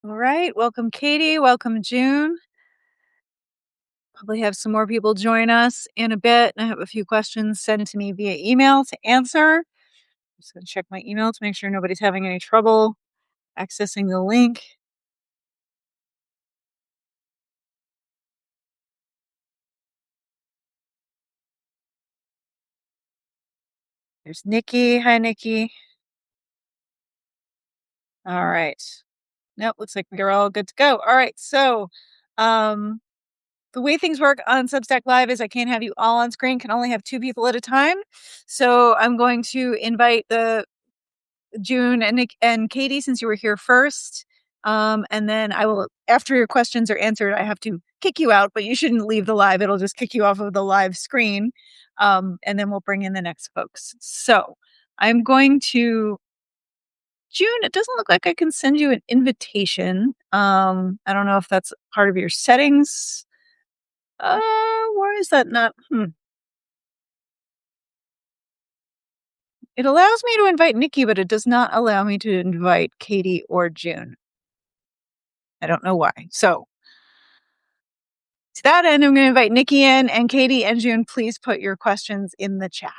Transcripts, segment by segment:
All right. Welcome, Katie. Welcome, June. Probably have some more people join us in a bit. I have a few questions sent to me via email to answer. Just going to check my email to make sure nobody's having any trouble accessing the link. There's Nikki. Hi, Nikki. All right. Nope. Looks like we're all good to go. All right. So, um, the way things work on Substack Live is I can't have you all on screen, can only have two people at a time. So I'm going to invite the June and Nick and Katie, since you were here first. And then I will, after your questions are answered, I have to kick you out, but you shouldn't leave the live. It'll just kick you off of the live screen. And then we'll bring in the next folks. So I'm going to, June, it doesn't look like I can send you an invitation. I don't know if that's part of your settings. Why is that not? It allows me to invite Nikki, but it does not allow me to invite Katie or June. I don't know why. So to that end, I'm going to invite Nikki in, and Katie and June, please put your questions in the chat.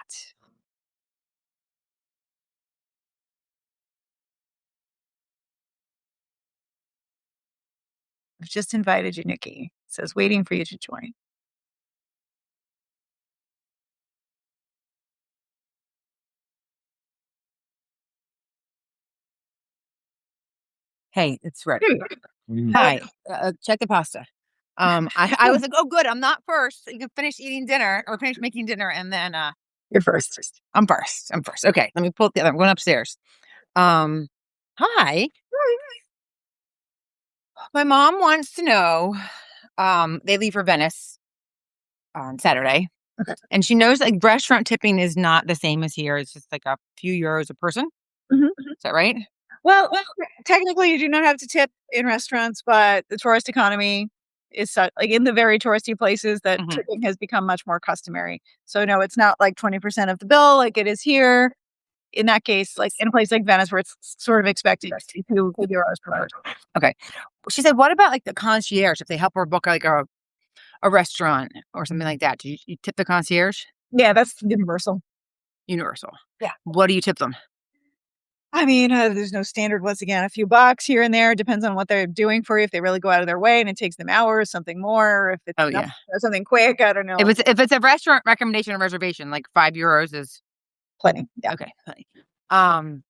I've just invited you, Nikki. It says waiting for you to join. Hey, it's ready. Hi, check the pasta. I was like, oh, good. I'm not first. You can finish eating dinner or finish making dinner, and then You're first. I'm first. I'm first. Okay, let me pull it together. I'm going upstairs. Hi. My mom wants to know. They leave for Venice on Saturday, Okay. and she knows like restaurant tipping is not the same as here. It's just like a few euros a person. Mhm. Is that right? Well, technically, you do not have to tip in restaurants, but the tourist economy is such, like in the very touristy places that Mhm. tipping has become much more customary. So no, it's not like 20% of the bill like it is here. In that case, like in a place like Venice where it's sort of expected to be €2 per person. Okay. She said, what about like the concierge if they help her book like a restaurant or something like that? Do you tip the concierge? Yeah, that's universal. Universal. Yeah. What do you tip them? I mean, there's no standard. Once again, a few bucks here and there depends on what they're doing for you. If they really go out of their way and it takes them hours, something more. If it's Oh not, yeah. something quick, I don't know. If it's a restaurant recommendation or reservation, like €5 is Plenty. Yeah. okay. Plenty. Um,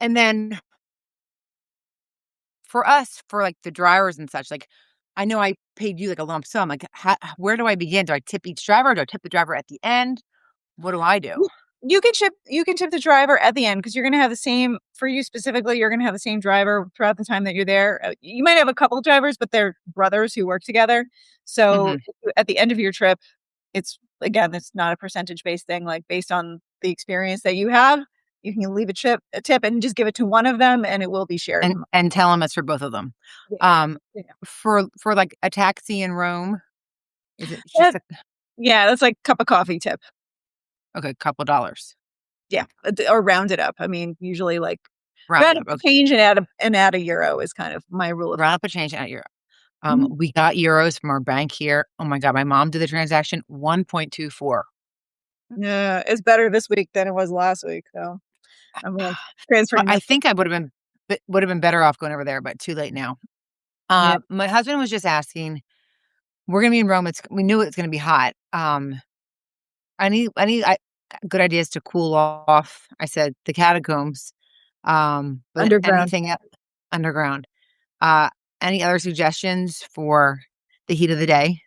and then for us, for like the drivers and such, like I know I paid you like a lump sum. Like, where do I begin? Do I tip each driver? Do I tip the driver at the end? What do I do? You can tip the driver at the end because you're going to have the same for you specifically. You're going to have the same driver throughout the time that you're there. You might have a couple drivers, but they're brothers who work together. So at the end of your trip, it's again, it's not a percentage based thing. Like based on the experience that you have, you can leave a tip, and just give it to one of them, and it will be shared. And tell them it's for both of them. Yeah. Yeah. For like a taxi in Rome, is it That- just yeah, that's like cup of coffee tip. okay, couple dollars? Yeah, or round it up. I mean, usually like Round round up. up Okay. change and add a euro is kind of my rule of Round up a change at euro. Mhm. We got euros from our bank here. Oh my God, my mom did the transaction 1.24. Yeah, it's better this week than it was last week, so I'm transferring I that. think I would have been better off going over there, but too late now. Yeah. My husband was just asking. We're gonna be in Rome. We knew it's gonna be hot. I need good ideas to cool off. I said the catacombs. But Underground. anything underground. Uh, any other suggestions for the heat of the day?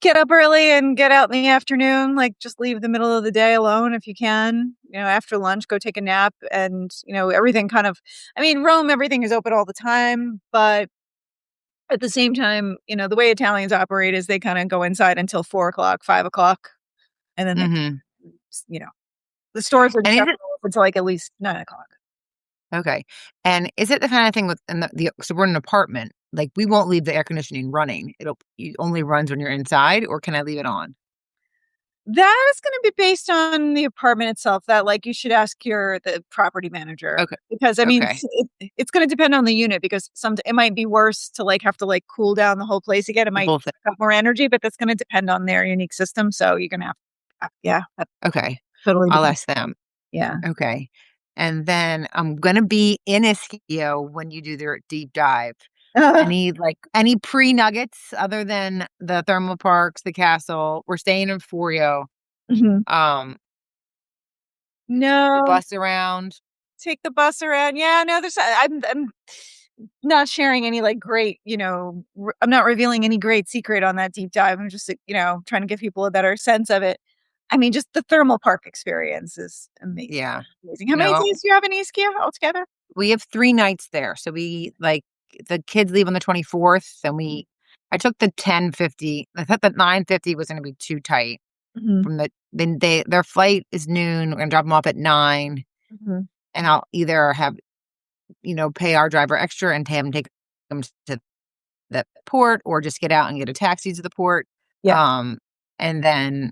Get up early and get out in the afternoon, like, just leave the middle of the day alone if you can. After lunch, go take a nap and, everything kind of I mean, Rome, everything is open all the time, but at the same time, the way Italians operate is they kinda go inside until 4 o'clock, 5 o'clock, and then they Mhm. you know, the stores are And just is open it until, like, at least 9 o'clock. okay? And is it the kind of thing with and the so we're in an apartment, like, we won't leave the air conditioning running. It only runs when you're inside, or can I leave it on? That is gonna be based on the apartment itself, that, like, you should ask the property manager, Okay. because, I mean, Okay. it's gonna depend on the unit, because it might be worse to, like, have to, like, cool down the whole place again, it The might whole thing. suck up more energy, but that's gonna depend on their unique system, so you're gonna have yeah, that Okay. totally I'll depends. ask them. Yeah. Okay. And then I'm gonna be in Ischio when you do their deep dive. Any pre-nuggets other than the thermal parks, the castle? We're staying in Forio. Mhm. Um, the No. bus around. Take the bus around. Yeah, no, I'm not sharing any, like, great, I'm not revealing any great secret on that deep dive. I'm just, trying to give people a better sense of it. I mean, just the thermal park experience is amazing. Yeah. Amazing. How many No, days do you have in Ischia altogether? we have 3 nights there. So the kids leave on the 24th, and I took the 10:50. I thought the 9:50 was gonna be too tight Mhm, from their flight is noon. We're gonna drop them off at 9, mhm. and I'll either pay our driver extra and have him take them to the port, or just get out and get a taxi to the port, Yeah, and then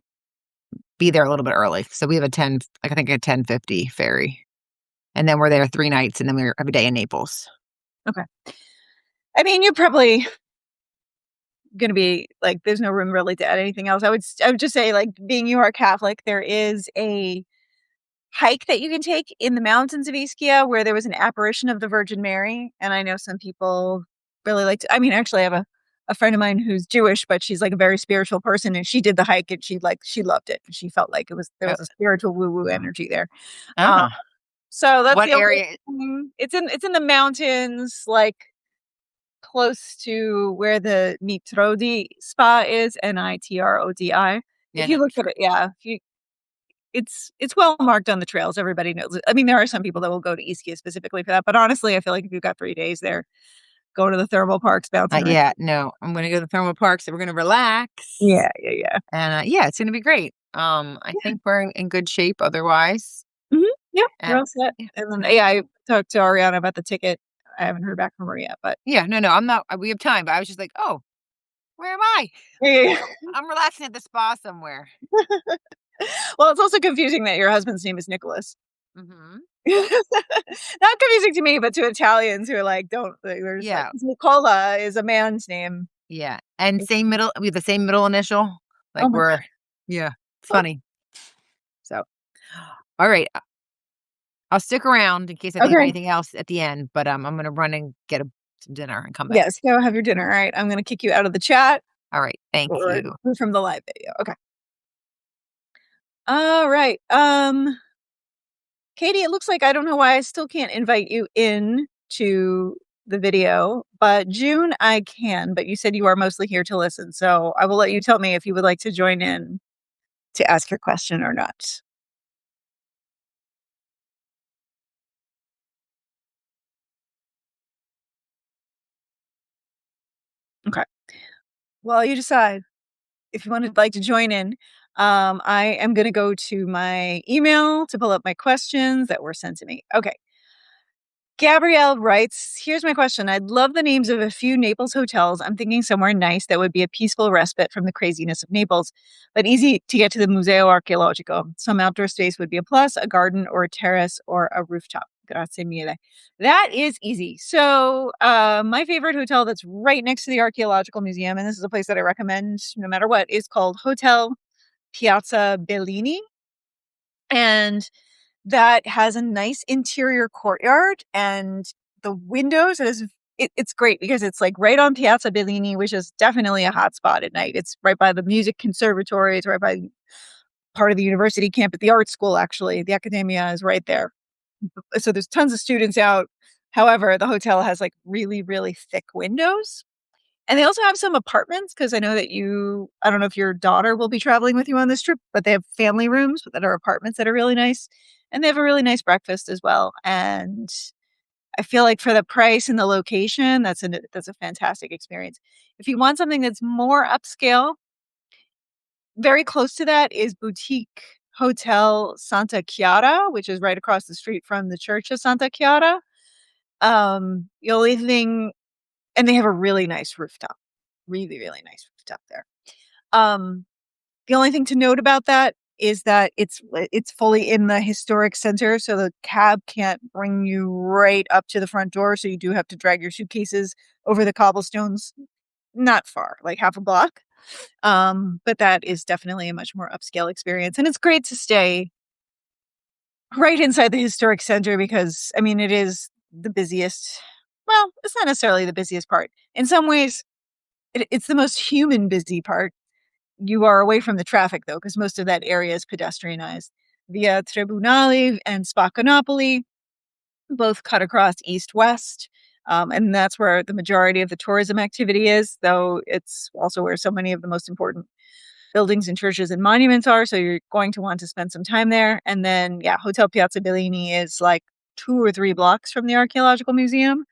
be there a little bit early. So we have I think a 10:50 ferry, and then we're there 3 nights, and then we're every day in Naples. okay. I mean, you're probably gonna be like, there's no room really to add anything else. I would just say, like, being you are Catholic, there is a hike that you can take in the mountains of Ischia where there was an apparition of the Virgin Mary, and I know some people really like to, I mean, actually, I have a friend of mine who's Jewish, but she's, like, a very spiritual person, and she did the hike, and she loved it. She felt like there Oh, was a spiritual woo-woo energy there. Um, ah, so that's what the only area? thing. It's in the mountains, like, close to where the Nitrodi spa is, Nitrodi. Yeah, If you no, look at sure. it, yeah, if you it's well marked on the trails, everybody knows it. I mean, there are some people that will go to Ischia specifically for that, but honestly, I feel like if you've got 3 days there, go to the thermal parks, bouncing Not around. yet, no. I'm gonna go to the thermal park, so we're gonna relax, Yeah, yeah, yeah. and, yeah, it's gonna be great. I Yeah. think we're in good shape otherwise, Mhm. Yep, you're and all set. yeah, And then, no. yeah, I talked to Ariana about the ticket. I haven't heard back from her yet, but Yeah, no, I'm not we have time, but I was just like, "Oh, where am I? yeah, yeah, yeah. I'm relaxing at the spa somewhere." Well, it's also confusing that your husband's name is Nicholas. Mhm. Not confusing to me, but to Italians who are like, don't we're just like, Yeah, 'cause Nicola is a man's name. yeah, and we have the same middle initial, Oh like, my we're yeah, it's god. funny. So, alright, I'll stick around in case I think of Okay. anything else at the end, but, I'm gonna run and get some dinner and come back. Yes, go have your dinner. All right. I'm gonna kick you out of the chat Alright, thank or you. from the live video. Okay. All right. Katie, it looks like I don't know why I still can't invite you in to the video, but June I can, but you said you are mostly here to listen. So I will let you tell me if you would like to join in to ask your question or not. Okay. Well, you decide if you would like to join in. I am going to go to my email to pull up my questions that were sent to me. Okay. Gabrielle writes, here's my question. I'd love the names of a few Naples hotels. I'm thinking somewhere nice that would be a peaceful respite from the craziness of Naples, but easy to get to the Museo Archeologico. Some outdoor space would be a plus, a garden or a terrace or a rooftop. Grazie mille. That is easy. So, my favorite hotel that's right next to the Archaeological Museum, and this is a place that I recommend no matter what, is called Hotel Piazza Bellini. And that has a nice interior courtyard and the windows it's great because it's like right on Piazza Bellini, which is definitely a hot spot at night. It's right by the music conservatory. It's right by part of the university campus, the art school actually. The Accademia is right there. So there's tons of students out. However, the hotel has like really, really thick windows. And they also have some apartments because I know that I don't know if your daughter will be traveling with you on this trip, but they have family rooms that are apartments that are really nice. And they have a really nice breakfast as well. And I feel like for the price and the location, that's a fantastic experience. If you want something that's more upscale, very close to that is Boutique Hotel Santa Chiara, which is right across the street from the Church of Santa Chiara. The only thing, and they have a really nice rooftop, really, really nice rooftop there. Um, The only thing to note about that is that it's fully in the historic center, so the cab can't bring you right up to the front door, so you do have to drag your suitcases over the cobblestones, not far, like half a block. But that is definitely a much more upscale experience, and it's great to stay right inside the historic center because, I mean, it is the busiest. Well, it's not necessarily the busiest part. In some ways, it's the most human busy part. You are away from the traffic, though, because most of that area is pedestrianized. Via Tribunali and Spacanopoli both cut across east-west, and that's where the majority of the tourism activity is, though it's also where so many of the most important buildings and churches and monuments are, so you're going to want to spend some time there. And then, yeah, Hotel Piazza Bellini is like 2 or 3 blocks from the Archaeological Museum,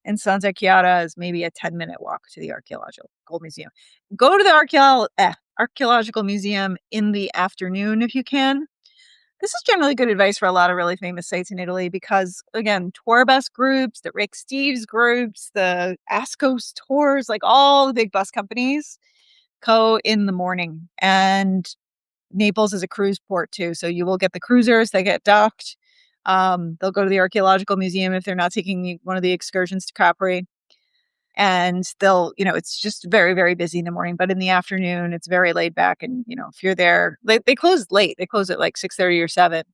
and Santa Chiara is maybe a 10-minute walk to the Archaeological Museum. Go to the Archaeological Museum in the afternoon if you can. This is generally good advice for a lot of really famous sites in Italy because, again, tour bus groups, the Rick Steves groups, the Ascos tours, like all the big bus companies go in the morning. And Naples is a cruise port too. So you will get the cruisers, they get docked. They'll go to the Archaeological Museum if they're not taking one of the excursions to Capri. And they'll, it's just very, very busy in the morning. But in the afternoon, it's very laid back. And, if you're there, they close late. They close at like 6:30 or 7.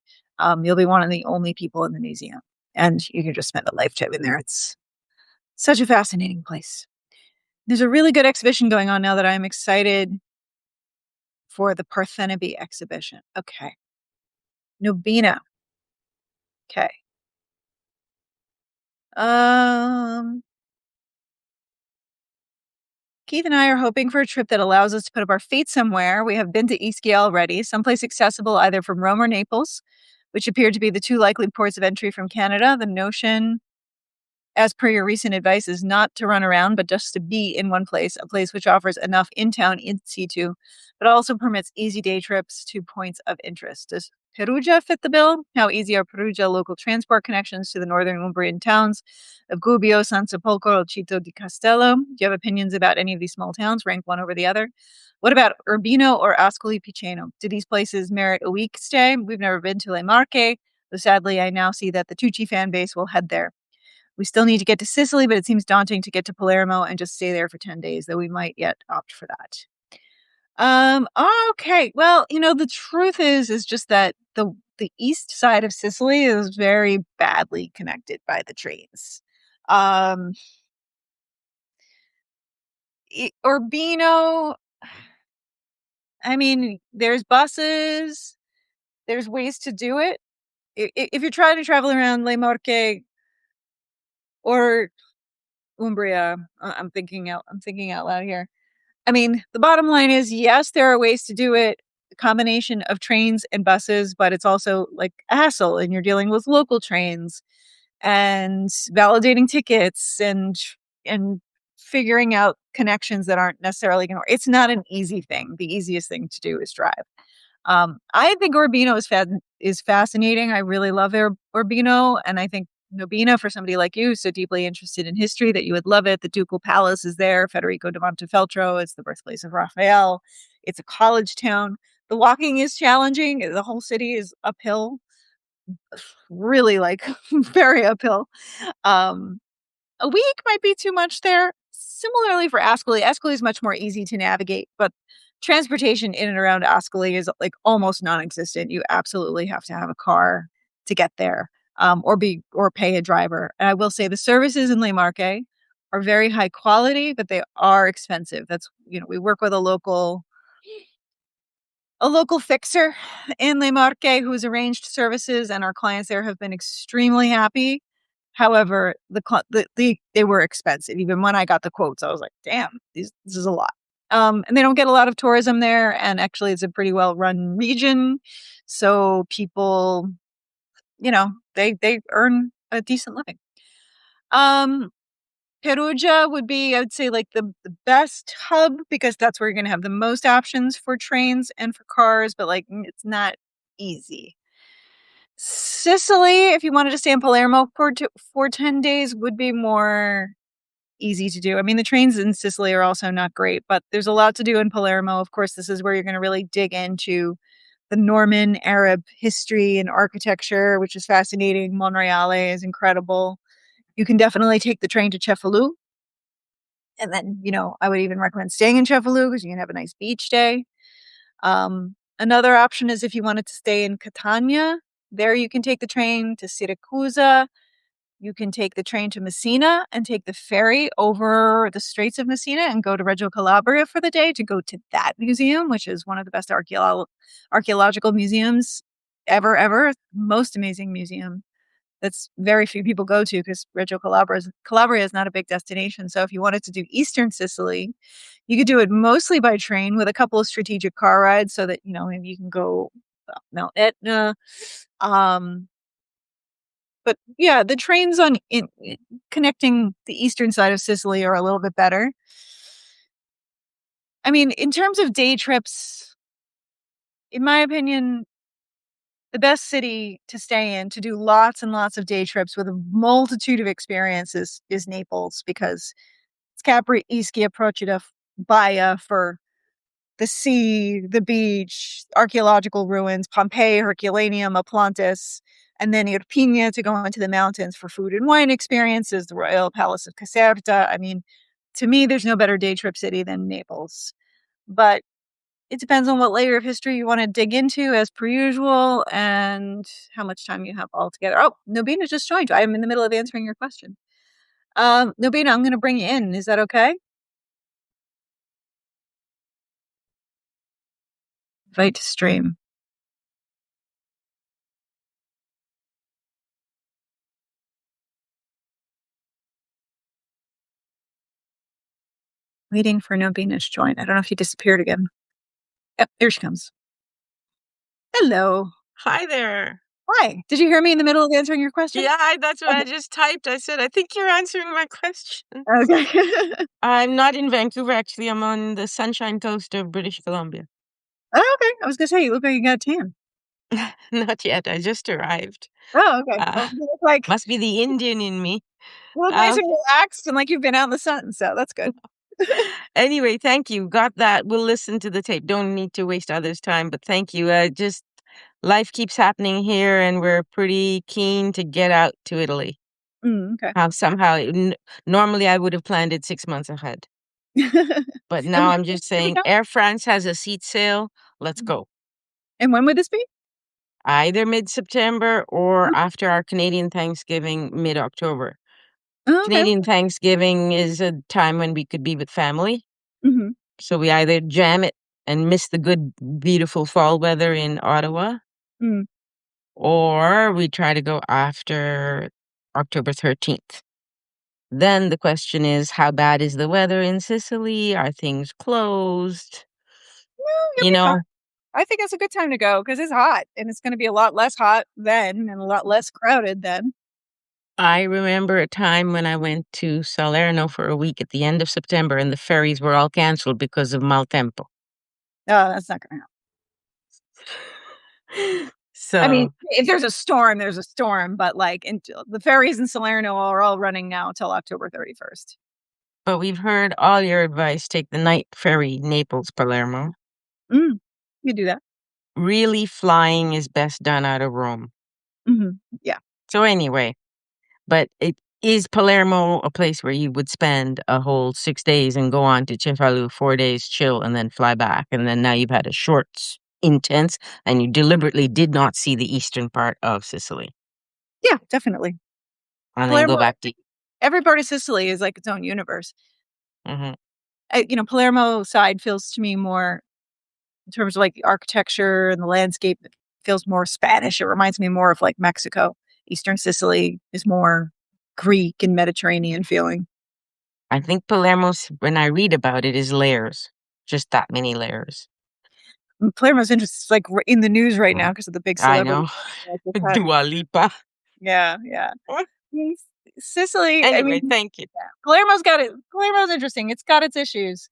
You'll be one of the only people in the museum. And you can just spend a lifetime in there. It's such a fascinating place. There's a really good exhibition going on now that I'm excited for, the Parthenope exhibition. Okay. Nobina. Okay. Um, Keith and I are hoping for a trip that allows us to put up our feet somewhere. We have been to Ischia already, someplace accessible either from Rome or Naples, which appear to be the two likely ports of entry from Canada. The notion, as per your recent advice, is not to run around, but just to be in one place, a place which offers enough in-town in situ, but also permits easy day trips to points of interest. Does Perugia fit the bill? How easy are Perugia local transport connections to the northern Umbrian towns of Gubbio, San Sepolcro, or Cito di Castello? Do you have opinions about any of these small towns? Rank one over the other. What about Urbino or Ascoli Piceno? Do these places merit a week stay? We've never been to Le Marche, though sadly I now see that the Tucci fan base will head there. We still need to get to Sicily, but it seems daunting to get to Palermo and just stay there for 10 days, though we might yet opt for that. Okay. Well, the truth is just that the east side of Sicily is very badly connected by the trains. Um, Urbino, I mean, there's buses, there's ways to do it. If you're trying to travel around Le Marche or Umbria, I'm thinking out loud here. I mean, the bottom line is, yes, there are ways to do it, a combination of trains and buses, but it's also like a hassle, and you're dealing with local trains and validating tickets and figuring out connections that aren't necessarily going to. It's not an easy thing. The easiest thing to do is drive. I think Urbino is fascinating. I really love Urbino, and I think Nobina, for somebody like you, so deeply interested in history, that you would love it. The Ducal Palace is there. Federico da Montefeltro. It's the birthplace of Raphael. It's a college town. The walking is challenging. The whole city is uphill, really like very uphill. Um, a week might be too much there. Similarly for Ascoli, Ascoli is much more easy to navigate, but transportation in and around Ascoli is like almost non-existent. You absolutely have to have a car to get there, or pay a driver. And I will say the services in Le Marche are very high quality, but they are expensive. That's, we work with a local fixer in Le Marche who's arranged services, and our clients there have been extremely happy. However, they were expensive. Even when I got the quotes, I was like, "Damn, this is a lot." And they don't get a lot of tourism there, and actually, it's a pretty well run region, so people, they earn a decent living. Um, Perugia would be, I would say, like the best hub because that's where you're going to have the most options for trains and for cars, but like it's not easy. Sicily, if you wanted to stay in Palermo for 10 days, would be more easy to do. I mean, the trains in Sicily are also not great, but there's a lot to do in Palermo. Of course, this is where you're going to really dig into the Norman Arab history and architecture, which is fascinating. Monreale is incredible. You can definitely take the train to Cefalù. And then, I would even recommend staying in Cefalù because you can have a nice beach day. Another option is if you wanted to stay in Catania, there you can take the train to Siracusa. You can take the train to Messina and take the ferry over the Straits of Messina and go to Reggio Calabria for the day to go to that museum, which is one of the best archaeological museums ever. Most amazing museum that's very few people go to because Calabria is not a big destination. So if you wanted to do Eastern Sicily, you could do it mostly by train with a couple of strategic car rides so that, maybe you can go Mount Etna. But yeah, the trains connecting the eastern side of Sicily are a little bit better. I mean, in terms of day trips, in my opinion, the best city to stay in to do lots and lots of day trips with a multitude of experiences is Naples because it's Capri, Ischia, Procida, Baia for the sea, the beach, archaeological ruins, Pompeii, Herculaneum, Atlantis, and then Irpinia to go into the mountains for food and wine experiences, the Royal Palace of Caserta. I mean, to me, there's no better day trip city than Naples. But it depends on what layer of history you want to dig into, as per usual, and how much time you have altogether. Oh, Nobina just joined. I am in the middle of answering your question. Nobina, I'm going to bring you in. Is that okay? Invite to stream. Waiting for Nobina to join. I don't know if she disappeared again. Yep, here she comes. Hello. Hi there. Hi. Did you hear me in the middle of answering your question? Yeah, that's what I Okay. just typed. I said, I think you're answering my question. Okay. I'm not in Vancouver, actually. I'm on the Sunshine Coast of British Columbia. Oh, okay. I was gonna say you look like you got tan. Not yet. I just arrived. Oh, okay. Uh, Well, you look like must be the Indian in me. nice Um, and relaxed and like you've been out in the sun, so that's good. anyway, thank you. Got that. We'll listen to the tape. Don't need to waste others' time, but thank you. Just life keeps happening here, and we're pretty keen to get out to Italy. Okay. Somehow, normally I would have planned it 6 months ahead. But And now when I'm just should we saying go? Air France has a seat sale. Let's go. And when would this be? Either mid-September or Oh, after our Canadian Thanksgiving, mid-October. okay. Canadian Thanksgiving is a time when we could be with family. Mm-hmm. So we either jam it and miss the good, beautiful fall weather in Ottawa, Mm. or we try to go after October 13th. Then the question is, how bad is the weather in Sicily? Are things closed? No, you'll You be fine. know, I think it's a good time to go because it's hot and it's going to be a lot less hot then and a lot less crowded then. I remember a time when I went to Salerno for a week at the end of September and the ferries were all canceled because of maltempo. No, that's not going to happen. I mean, So, if there's a storm, there's a storm, but like the ferries in Salerno are all running now till October 31st. but we've heard all your advice. Take the night ferry, Naples, Palermo. Mm, you do that. Really, flying is best done out of Rome. Yeah. So, anyway, but it is Palermo a place where you would spend a whole 6 days and go on to Cefalu, 4 days, chill, and then fly back? And then now you've had a short, intense, and you deliberately did not see the eastern part of Sicily. Yeah, definitely. And then Palermo, go back to. every part of Sicily is like its own universe. Mhm. Palermo side feels to me more in terms of like the architecture and the landscape, it feels more Spanish. It reminds me more of like Mexico. Eastern Sicily is more Greek and Mediterranean feeling. I think Palermo's, when I read about it, is layers. Just that many layers. And Palermo's interesting. It's like in the news right now Mm. because of the big I celebrity. know. Like what's Dua Lipa. Yeah, yeah. Mm, Sicily, I Anyway, mean, thank you. yeah. Palermo's got it. Palermo's interesting. It's got its issues,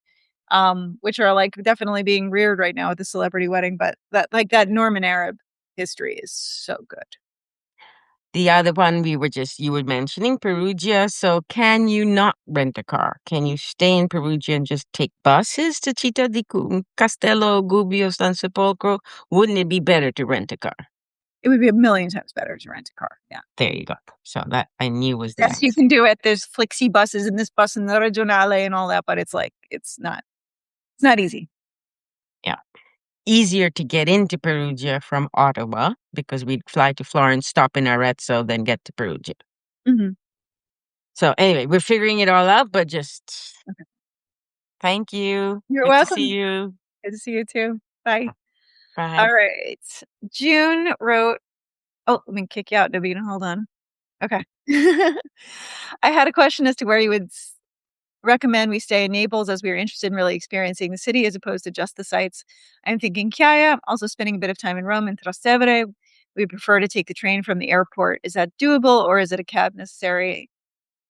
which are like definitely being reared right now with the celebrity wedding. But that Norman Arab history is so good. The other one you were mentioning, Perugia. So can you not rent a car? Can you stay in Perugia and just take buses to Città di Castello, Gubbio, San Sepolcro? Wouldn't it be better to rent a car? It would be a million times better to rent a car. Yeah. There you go. So that I knew was the Yes, you answer. can do it. There's flexi buses and this bus and the regionale and all that, but it's not easy. Yeah. Easier to get into Perugia from Ottawa because we'd fly to Florence, stop in Arezzo, then get to Perugia. Mhm. So anyway, we're figuring it all out, but just Okay. thank you. You're Good to see welcome. you. Good to see you too. Bye. Bye. All right. June wrote, oh, let me kick you out, Davina. Hold on. Okay. I had a question as to where you would recommend we stay in Naples as we are interested in really experiencing the city as opposed to just the sights. I'm thinking Chiaia, also spending a bit of time in Rome and Trastevere. We prefer to take the train from the airport. Is that doable or is it a cab necessary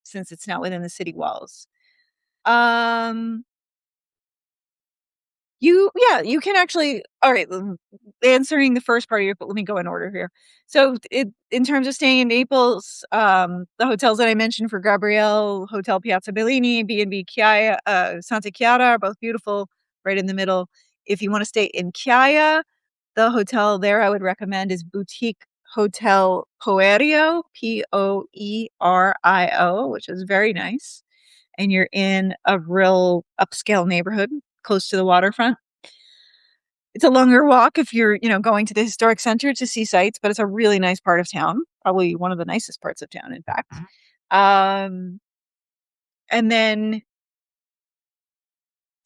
since it's not within the city walls? Um, you can actually. All right, answering the first part of your, but let me go in order here. So, in terms of staying in Naples, the hotels that I mentioned for Gabrielle, Hotel Piazza Bellini, B&B Chiaia, Santa Chiara are both beautiful, right in the middle. If you want to stay in Chiaia, the hotel there I would recommend is Boutique Hotel Poerio, Poerio, which is very nice, and you're in a real upscale neighborhood close to the waterfront. It's a longer walk if you're, going to the historic center to see sights, but it's a really nice part of town, probably one of the nicest parts of town, in fact. Um, and then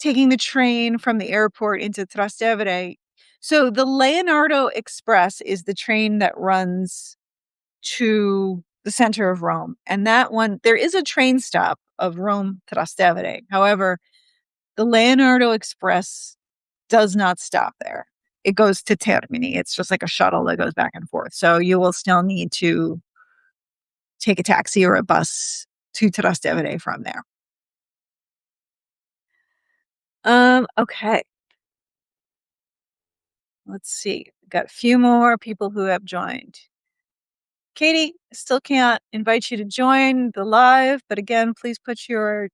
taking the train from the airport into Trastevere. So the Leonardo Express is the train that runs to the center of Rome. And that one, there is a train stop of Rome Trastevere. However, the Leonardo Express does not stop there. It goes to Termini. It's just like a shuttle that goes back and forth. So you will still need to take a taxi or a bus to Trastevere from there. Okay. Let's see. Got a few more people who have joined. Katie, still can't invite you to join the live, but again, please put your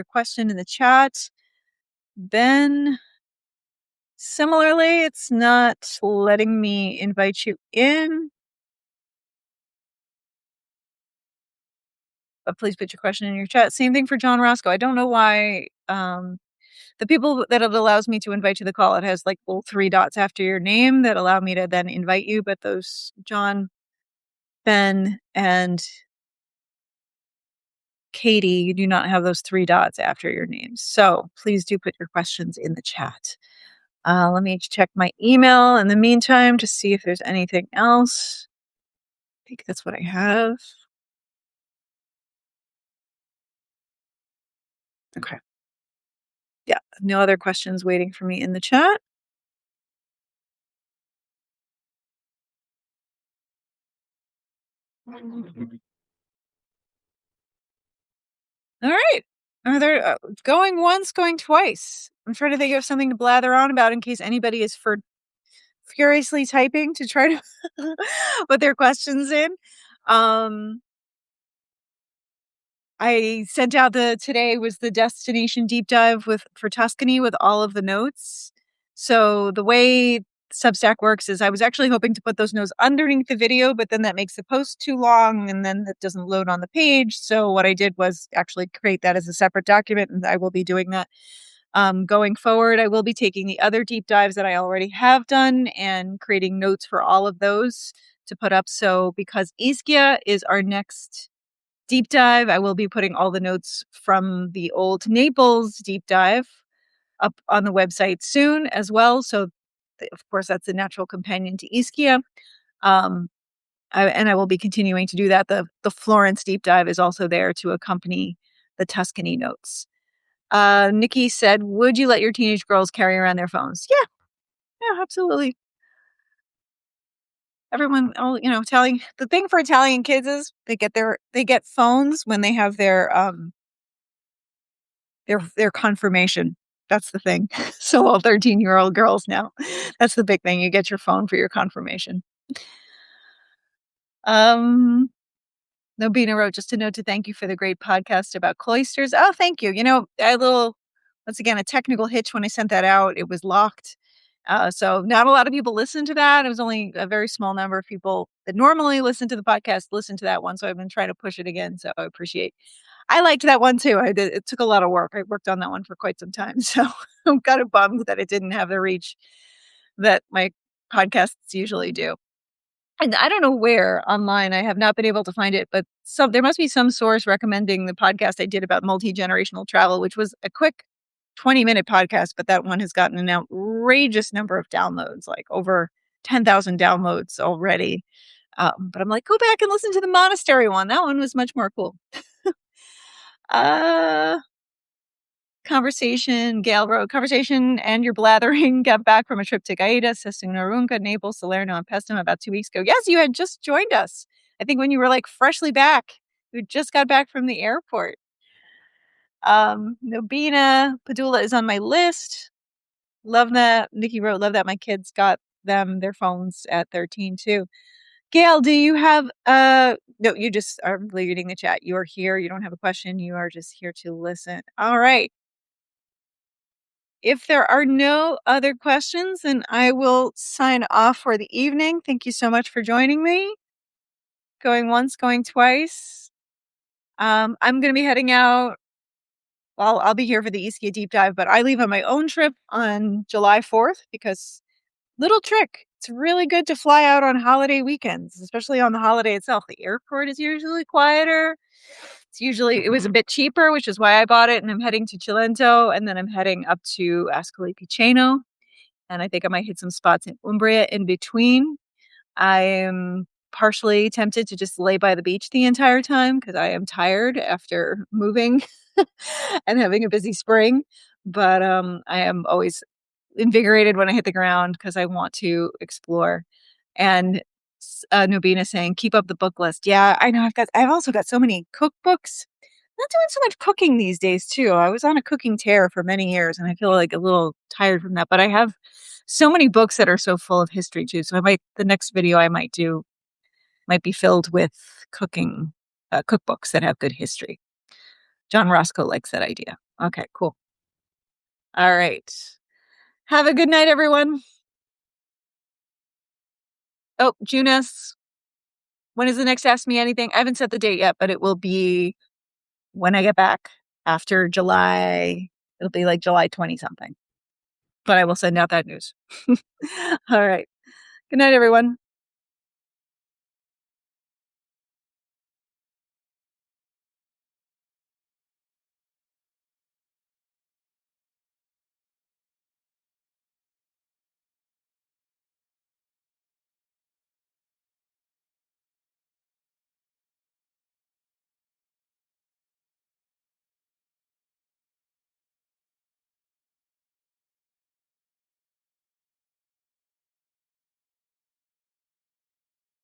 question in the chat. Ben, similarly, it's not letting me invite you in, but please put your question in your chat. Same thing for John Roscoe. I don't know why the people that it allows me to invite to the call, it has like little 3 dots after your name that allow me to then invite you, but those John, Ben, and Katie, you do not have those 3 dots after your names. So please do put your questions in the chat. Let me check my email in the meantime to see if there's anything else. I think that's what I have. Okay. Yeah, no other questions waiting for me in the chat. All right. Are there going once, going twice? I'm trying to think of something to blather on about in case anybody is furiously typing to try to put their questions in. I sent out today was the destination deep dive for Tuscany with all of the notes. So the way Substack works is I was actually hoping to put those notes underneath the video, but then that makes the post too long and then that doesn't load on the page. So what I did was actually create that as a separate document, and I will be doing that. Going forward, I will be taking the other deep dives that I already have done and creating notes for all of those to put up. So because Ischia is our next deep dive, I will be putting all the notes from the old Naples deep dive up on the website soon as well. So, of course, that's a natural companion to Ischia. And I will be continuing to do that. The Florence deep dive is also there to accompany the Tuscany notes. Nikki said, "Would you let your teenage girls carry around their phones?" Yeah, absolutely. Everyone, telling the thing for Italian kids is they get phones when they have their confirmation. That's the thing. So all 13-year-old girls now, that's the big thing. You get your phone for your confirmation. Nobina wrote, just a note to thank you for the great podcast about cloisters. Oh, thank you. You know, I had a little, once again, a technical hitch when I sent that out. It was locked. So not a lot of people listened to that. It was only a very small number of people that normally listen to the podcast listen to that one. So I've been trying to push it again. So I appreciate. I liked that one too. It took a lot of work. I worked on that one for quite some time. So I'm kind of bummed that it didn't have the reach that my podcasts usually do. And I don't know where online, I have not been able to find it, but there must be some source recommending the podcast I did about multi-generational travel, which was a quick 20-minute podcast, but that one has gotten an outrageous number of downloads, like over 10,000 downloads already. But I'm like, go back and listen to the monastery one. That one was much more cool. Conversation, Gail wrote, conversation and your blathering got back from a trip to Gaeta, Sessunarunga, Naples, Salerno, and Pestum about 2 weeks ago. Yes, you had just joined us. I think when you were like freshly back, you just got back from the airport. Nobina Padula is on my list. Love that. Nikki wrote, love that my kids got them their phones at 13 too. Gail, do you have no, you just are reading the chat. You are here. You don't have a question. You are just here to listen. All right. If there are no other questions, then I will sign off for the evening. Thank you so much for joining me. Going once, going twice. I'm going to be heading out. Well, I'll be here for the Ischia deep dive, but I leave on my own trip on July 4th because little trick. It's really good to fly out on holiday weekends, especially on the holiday itself. The airport is usually quieter. It was a bit cheaper, which is why I bought it. And I'm heading to Cilento, and then I'm heading up to Ascoli Piceno. And I think I might hit some spots in Umbria in between. I am partially tempted to just lay by the beach the entire time because I am tired after moving and having a busy spring. But I am always invigorated when I hit the ground because I want to explore. And Nobina saying, keep up the book list. Yeah, I know. I've also got so many cookbooks. Not doing so much cooking these days too. I was on a cooking tear for many years and I feel like a little tired from that, but I have so many books that are so full of history too. So the next video I might do might be filled with cooking cookbooks that have good history. John Roscoe likes that idea. Okay, cool. All right. Have a good night, everyone. Oh, Junas, when is the next Ask Me Anything? I haven't set the date yet, but it will be when I get back after July. It'll be like July 20 something. But I will send out that news. All right. Good night, everyone.